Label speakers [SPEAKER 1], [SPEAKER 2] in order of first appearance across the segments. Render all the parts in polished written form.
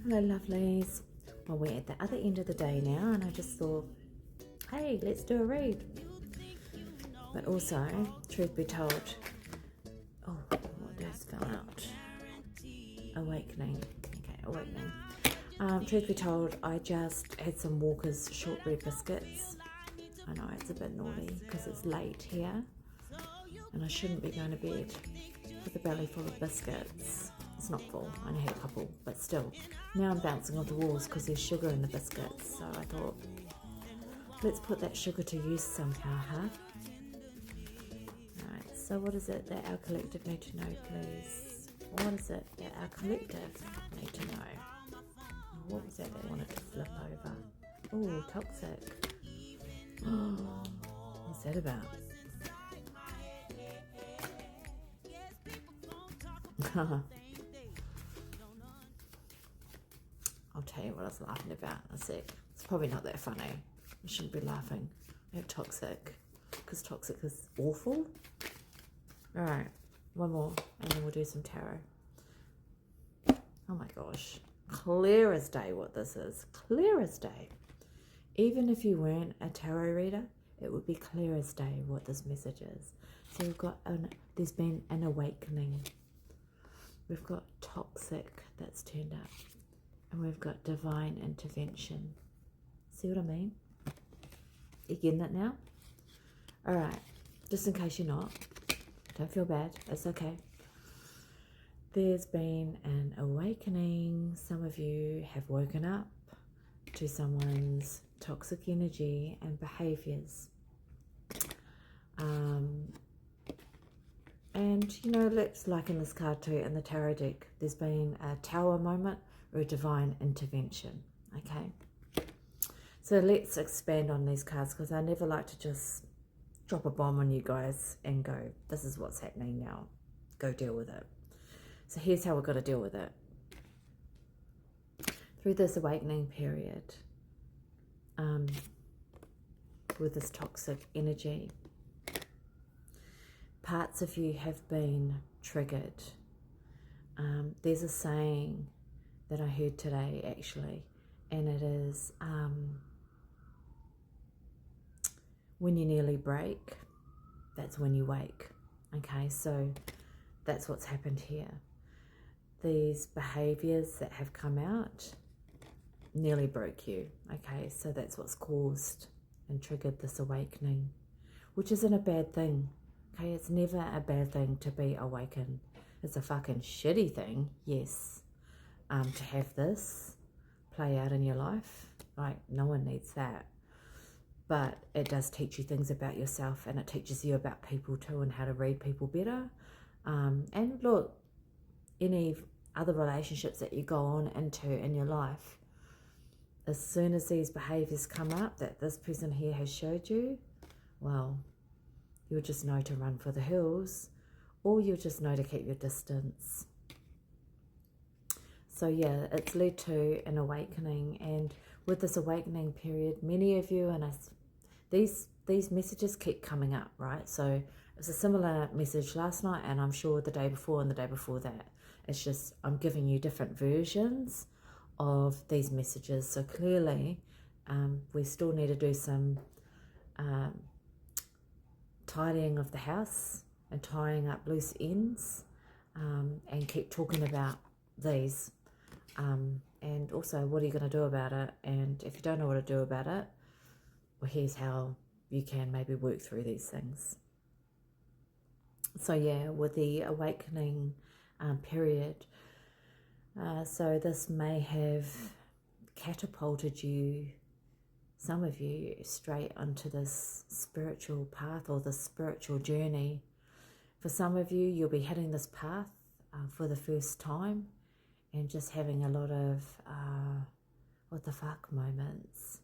[SPEAKER 1] Hello, lovelies. Well, we're at the other end of the day now, and I just thought, hey, let's do a read. But also, truth be told, oh, what just fell out? Awakening. Okay, awakening. Truth be told, I just had some Walker's shortbread biscuits. I know it's a bit naughty because it's late here, and I shouldn't be going to bed with a belly full of biscuits. It's not full, I only had a couple, but still. Now I'm bouncing off the walls because there's sugar in the biscuits, so I thought, let's put that sugar to use somehow, huh? Alright, so what is it that our collective need to know, please? What is it that our collective need to know? What was that they wanted to flip over? Oh, toxic. What's that about? I'll tell you what I was laughing about in a sec. It's probably not that funny. I shouldn't be laughing at toxic, because toxic is awful. Alright, one more, and then we'll do some tarot. Oh my gosh. Clear as day what this is. Clear as day. Even if you weren't a tarot reader, it would be clear as day what this message is. So we've got there's been an awakening. We've got toxic that's turned up. And we've got divine intervention. See what I mean? You getting it now? Alright, just in case you're not, don't feel bad, it's okay. There's been an awakening. Some of you have woken up to someone's toxic energy and behaviors. And, you know, let's liken this card too in the tarot deck. There's been a tower moment or a divine intervention, okay? So let's expand on these cards because I never like to just drop a bomb on you guys and go, this is what's happening now. Go deal with it. So here's how we're going to deal with it. Through this awakening period, with this toxic energy, parts of you have been triggered. There's a saying that I heard today actually, and it is, when you nearly break, that's when you wake. Okay, so that's what's happened here. These behaviors that have come out nearly broke you. Okay, so that's what's caused and triggered this awakening, which isn't a bad thing. Okay, it's never a bad thing to be awakened. It's a fucking shitty thing, yes, to have this play out in your life. Like, no one needs that. But it does teach you things about yourself, and it teaches you about people too and how to read people better. And look, any other relationships that you go on into in your life, as soon as these behaviors come up that this person here has showed you, well, you'll just know to run for the hills, or you'll just know to keep your distance. So yeah, it's led to an awakening, and with this awakening period, many of you, and these messages keep coming up, right? So it's a similar message last night, and I'm sure the day before and the day before that. It's just I'm giving you different versions of these messages. So clearly, we still need to do some tidying of the house and tying up loose ends, and keep talking about these. And also, what are you going to do about it? And if you don't know what to do about it, well, here's how you can maybe work through these things. So yeah, with the awakening period, so this may have catapulted you, some of you, straight onto this spiritual path or this spiritual journey. For some of you, you'll be hitting this path for the first time and just having a lot of what the fuck moments,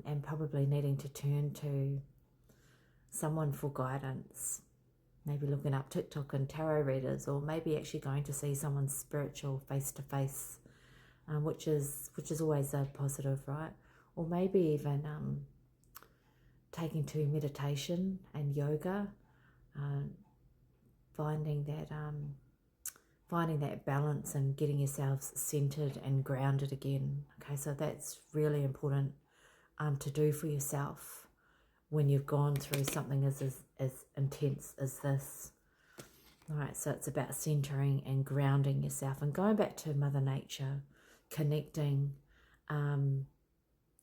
[SPEAKER 1] and probably needing to turn to someone for guidance. Maybe looking up TikTok and tarot readers, or maybe actually going to see someone spiritual face to face, which is always a positive, right? Or maybe even taking to meditation and yoga, finding that finding that balance and getting yourselves centered and grounded again. Okay, so that's really important to do for yourself when you've gone through something as intense as this. All right, so it's about centering and grounding yourself and going back to Mother Nature, connecting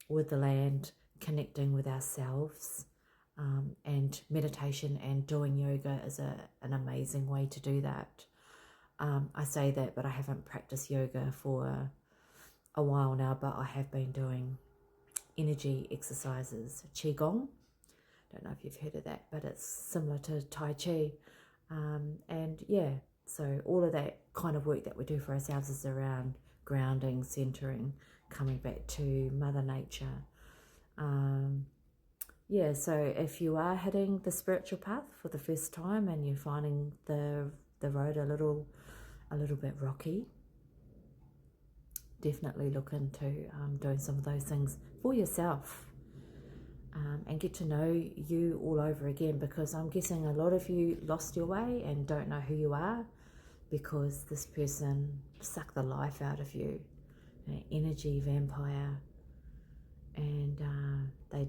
[SPEAKER 1] with the land, connecting with ourselves, and meditation and doing yoga is an amazing way to do that. I say that, but I haven't practiced yoga for a while now, but I have been doing energy exercises, Qigong. Don't know if you've heard of that, but it's similar to Tai Chi. And yeah, so all of that kind of work that we do for ourselves is around grounding, centering, coming back to Mother Nature. Yeah, so if you are hitting the spiritual path for the first time and you're finding the road a little bit rocky, definitely look into doing some of those things for yourself, and get to know you all over again, because I'm guessing a lot of you lost your way and don't know who you are because this person sucked the life out of you, an energy vampire, and they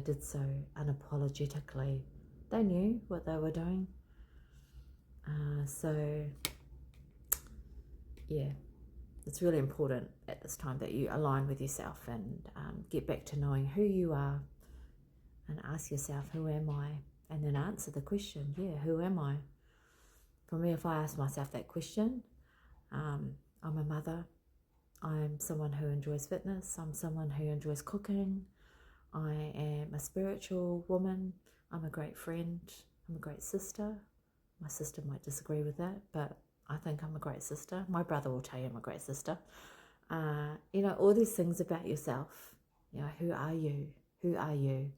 [SPEAKER 1] did so unapologetically. They knew what they were doing. So yeah, it's really important at this time that you align with yourself and get back to knowing who you are, and ask yourself, who am I? And then answer the question, yeah, who am I? For me, if I ask myself that question, I'm a mother, I'm someone who enjoys fitness, I'm someone who enjoys cooking, I am a spiritual woman, I'm a great friend, I'm a great sister. My sister might disagree with that, but I think I'm a great sister. My brother will tell you I'm a great sister. All these things about yourself. Who are you? Who are you?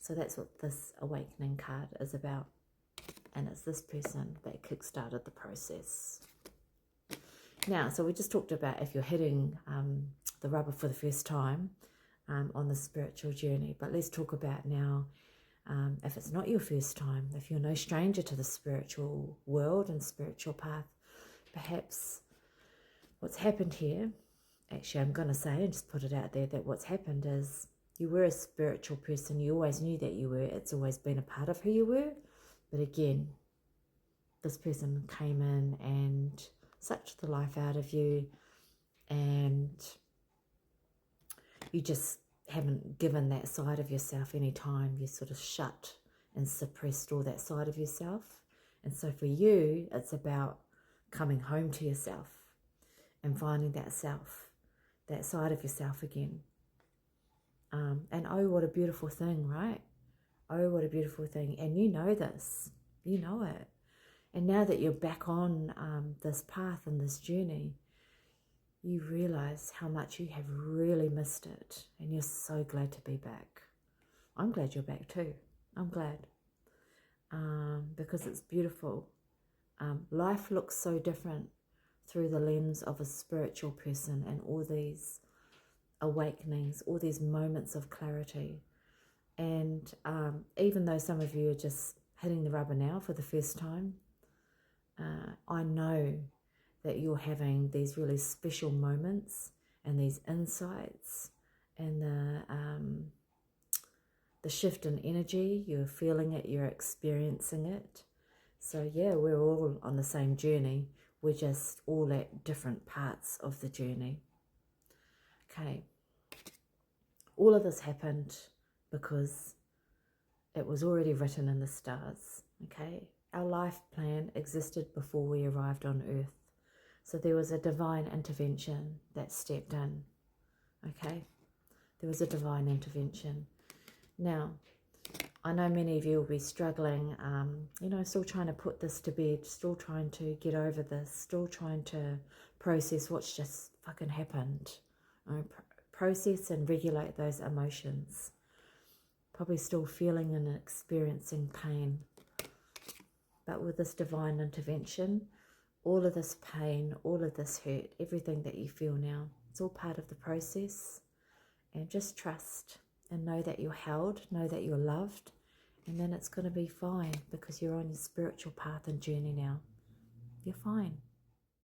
[SPEAKER 1] So that's what this awakening card is about. And it's this person that kickstarted the process. Now, so we just talked about if you're hitting the rubber for the first time on the spiritual journey. But let's talk about now, if it's not your first time, if you're no stranger to the spiritual world and spiritual path, perhaps what's happened here, actually I'm going to say and just put it out there, that what's happened is you were a spiritual person, you always knew that you were, it's always been a part of who you were, but again, this person came in and sucked the life out of you, and you just haven't given that side of yourself any time. You sort of shut and suppressed all that side of yourself. And so for you, it's about coming home to yourself and finding that self, that side of yourself again. And oh, what a beautiful thing, right? Oh, what a beautiful thing. And you know this, you know it. And now that you're back on this path and this journey, you realize how much you have really missed it, and you're so glad to be back. I'm glad you're back too. I'm glad, because it's beautiful. Life looks so different through the lens of a spiritual person, and all these awakenings, all these moments of clarity. And even though some of you are just hitting the rubber now for the first time, I know that you're having these really special moments and these insights, and the shift in energy, you're feeling it, you're experiencing it. So yeah, we're all on the same journey, we're just all at different parts of the journey. Okay, all of this happened because it was already written in the stars. Okay, our life plan existed before we arrived on earth. So there was a divine intervention that stepped in, okay? There was a divine intervention. Now, I know many of you will be struggling, still trying to put this to bed, still trying to get over this, still trying to process what's just fucking happened. Process and regulate those emotions. Probably still feeling and experiencing pain. But with this divine intervention, all of this pain, all of this hurt, everything that you feel now, it's all part of the process. And just trust and know that you're held, know that you're loved, And then it's going to be fine because you're on your spiritual path and journey now. You're fine.